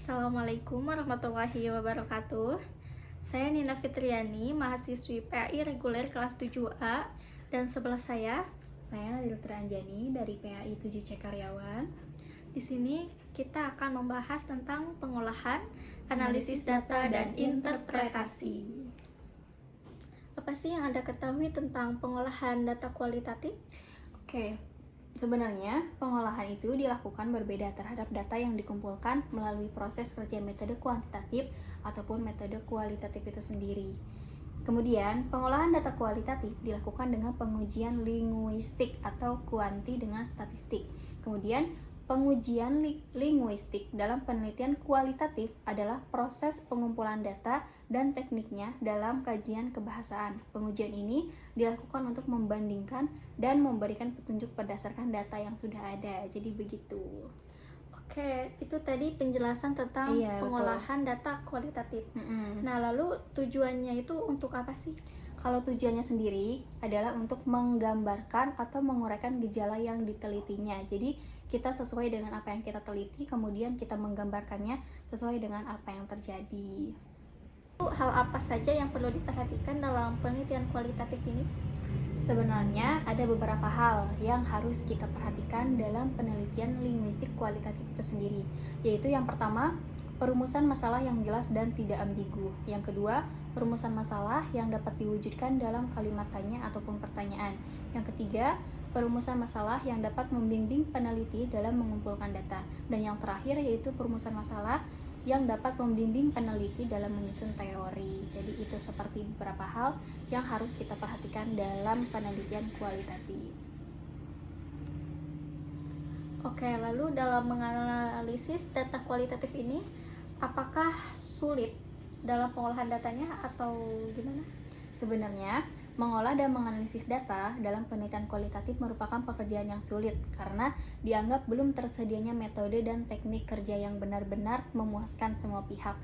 Assalamualaikum warahmatullahi wabarakatuh. Saya Nina Fitriani, mahasiswi PAI reguler kelas 7A, dan sebelah saya Nadila Anjani dari PAI 7C Karyawan. di sini kita akan membahas tentang pengolahan, analisis data, dan interpretasi. Apa sih yang Anda ketahui tentang pengolahan data kualitatif? Oke, sebenarnya pengolahan itu dilakukan berbeda terhadap data yang dikumpulkan melalui proses kerja metode kuantitatif ataupun metode kualitatif itu sendiri. Kemudian, pengolahan data kualitatif dilakukan dengan pengujian linguistik atau kuanti dengan statistik. Kemudian, pengujian linguistik dalam penelitian kualitatif adalah proses pengumpulan data dan tekniknya dalam kajian kebahasaan. Pengujian ini dilakukan untuk membandingkan dan memberikan petunjuk berdasarkan data yang sudah ada. Jadi begitu. Oke, itu tadi penjelasan tentang pengolahan data kualitatif. Nah, lalu tujuannya itu untuk apa sih? Kalau tujuannya sendiri adalah untuk menggambarkan atau menguraikan gejala yang ditelitinya. Jadi kita sesuai dengan apa yang kita teliti, kemudian kita menggambarkannya sesuai dengan apa yang terjadi. Hal apa saja yang perlu diperhatikan dalam penelitian kualitatif ini? Sebenarnya ada beberapa hal yang harus kita perhatikan dalam penelitian linguistik kualitatif itu sendiri, yaitu yang pertama, perumusan masalah yang jelas dan tidak ambigu. Yang kedua, perumusan masalah yang dapat diwujudkan dalam kalimat tanya ataupun pertanyaan. Yang ketiga, perumusan masalah yang dapat membimbing peneliti dalam mengumpulkan data. Dan yang terakhir yaitu perumusan masalah yang dapat membimbing peneliti dalam menyusun teori. Jadi itu seperti beberapa hal yang harus kita perhatikan dalam penelitian kualitatif. Oke, lalu dalam menganalisis data kualitatif ini, apakah sulit dalam pengolahan datanya atau gimana? Sebenarnya, mengolah dan menganalisis data dalam penelitian kualitatif merupakan pekerjaan yang sulit karena dianggap belum tersedianya metode dan teknik kerja yang benar-benar memuaskan semua pihak.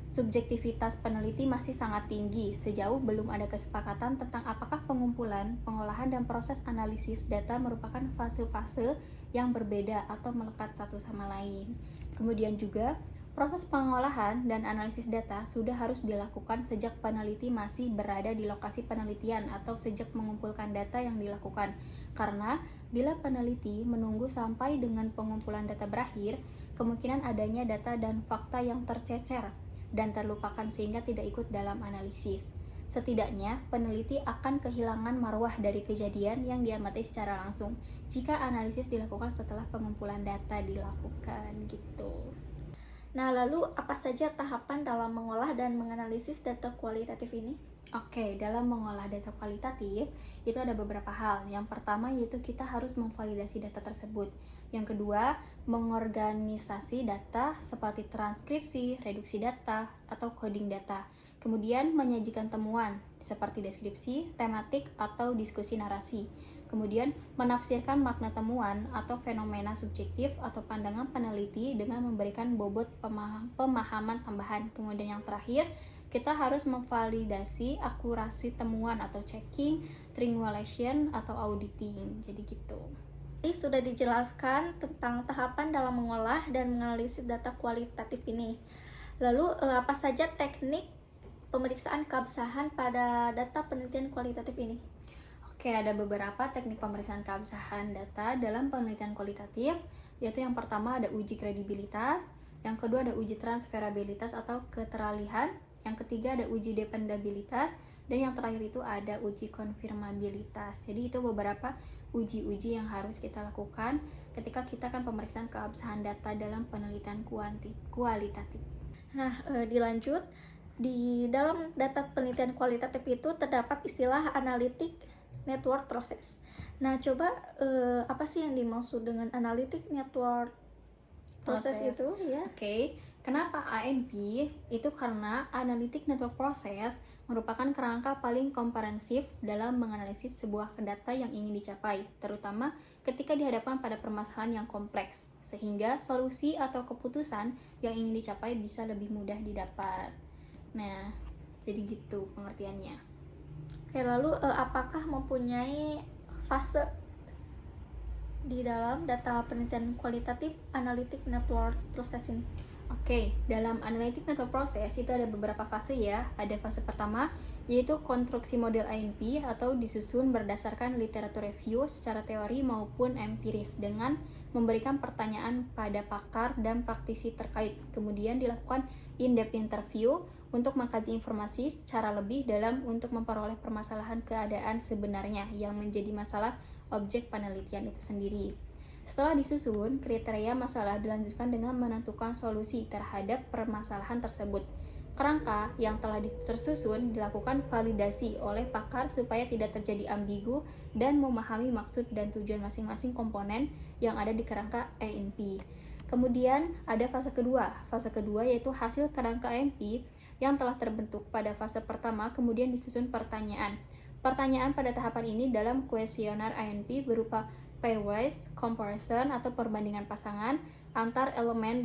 Subjektivitas peneliti masih sangat tinggi sejauh belum ada kesepakatan tentang apakah pengumpulan, pengolahan, dan proses analisis data merupakan fase-fase yang berbeda atau melekat satu sama lain. Kemudian juga, proses pengolahan dan analisis data sudah harus dilakukan sejak peneliti masih berada di lokasi penelitian atau sejak mengumpulkan data yang dilakukan. Karena bila peneliti menunggu sampai dengan pengumpulan data berakhir, kemungkinan adanya data dan fakta yang tercecer dan terlupakan sehingga tidak ikut dalam analisis. Setidaknya, peneliti akan kehilangan marwah dari kejadian yang diamati secara langsung jika analisis dilakukan setelah pengumpulan data dilakukan gitu. Nah, lalu apa saja tahapan dalam mengolah dan menganalisis data kualitatif ini? Oke, dalam mengolah data kualitatif itu ada beberapa hal. Yang pertama yaitu kita harus memvalidasi data tersebut. Yang kedua, mengorganisasi data seperti transkripsi, reduksi data, atau coding data. Kemudian menyajikan temuan seperti deskripsi, tematik, atau diskusi narasi. Kemudian menafsirkan makna temuan atau fenomena subjektif atau pandangan peneliti dengan memberikan bobot pemahaman tambahan. Kemudian yang terakhir, kita harus memvalidasi akurasi temuan atau checking, triangulation, atau auditing. Jadi gitu. Ini sudah dijelaskan tentang tahapan dalam mengolah dan menganalisis data kualitatif ini. Lalu apa saja teknik pemeriksaan keabsahan pada data penelitian kualitatif ini? Oke, ada beberapa teknik pemeriksaan keabsahan data dalam penelitian kualitatif, yaitu yang pertama ada uji kredibilitas, yang kedua ada uji transferabilitas atau keteralihan, yang ketiga ada uji dependabilitas, dan yang terakhir itu ada uji konfirmabilitas. Jadi itu beberapa uji-uji yang harus kita lakukan ketika kita akan pemeriksaan keabsahan data dalam penelitian kualitatif. Nah, dilanjut, di dalam data penelitian kualitatif itu terdapat istilah analytic network process. Nah, coba apa sih yang dimaksud dengan analytic network process itu ya? Oke. Kenapa ANP? Itu karena Analytic Network Process merupakan kerangka paling komprehensif dalam menganalisis sebuah data yang ingin dicapai, terutama ketika dihadapkan pada permasalahan yang kompleks, sehingga solusi atau keputusan yang ingin dicapai bisa lebih mudah didapat. Nah, jadi gitu pengertiannya. Oke, lalu apakah mempunyai fase di dalam data penelitian kualitatif analytic network processing? Oke, dalam analytic network process itu ada beberapa fase ya. Ada fase pertama, yaitu konstruksi model INP atau disusun berdasarkan literatur review secara teori maupun empiris dengan memberikan pertanyaan pada pakar dan praktisi terkait. Kemudian dilakukan in-depth interview untuk mengkaji informasi secara lebih dalam untuk memperoleh permasalahan keadaan sebenarnya yang menjadi masalah objek penelitian itu sendiri. Setelah disusun, kriteria masalah dilanjutkan dengan menentukan solusi terhadap permasalahan tersebut. Kerangka yang telah tersusun dilakukan validasi oleh pakar supaya tidak terjadi ambigu dan memahami maksud dan tujuan masing-masing komponen yang ada di kerangka ENP. Kemudian ada fase kedua. Fase kedua yaitu hasil kerangka ENP yang telah terbentuk pada fase pertama, kemudian disusun pertanyaan. Pertanyaan pada tahapan ini dalam kuesioner INP berupa pairwise comparison atau perbandingan pasangan antar elemen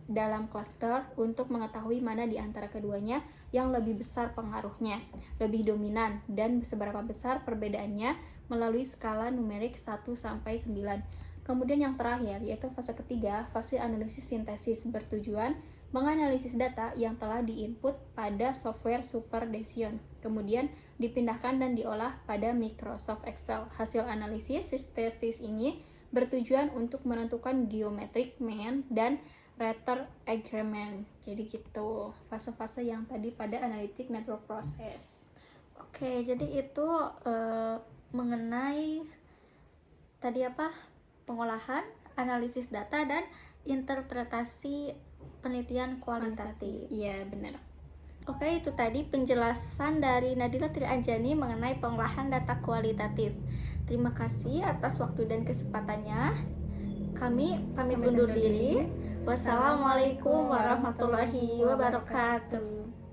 dalam cluster untuk mengetahui mana di antara keduanya yang lebih besar pengaruhnya, lebih dominan, dan seberapa besar perbedaannya melalui skala numerik 1 sampai 9. Kemudian yang terakhir yaitu fase ketiga, fase analisis sintesis bertujuan menganalisis data yang telah diinput pada software SuperDecision, kemudian dipindahkan dan diolah pada Microsoft Excel. Hasil analisis sintesis ini bertujuan untuk menentukan geometric mean dan Rater agreement. Jadi gitu, fase-fase yang tadi pada analytic network process. Oke, jadi itu mengenai tadi apa? Pengolahan, analisis data, dan interpretasi penelitian kualitatif. Iya, benar. Oke, itu tadi penjelasan dari Nadila Trianjani mengenai pengolahan data kualitatif. Terima kasih atas waktu dan kesempatannya. Kami pamit undur diri. Wassalamualaikum warahmatullahi wabarakatuh.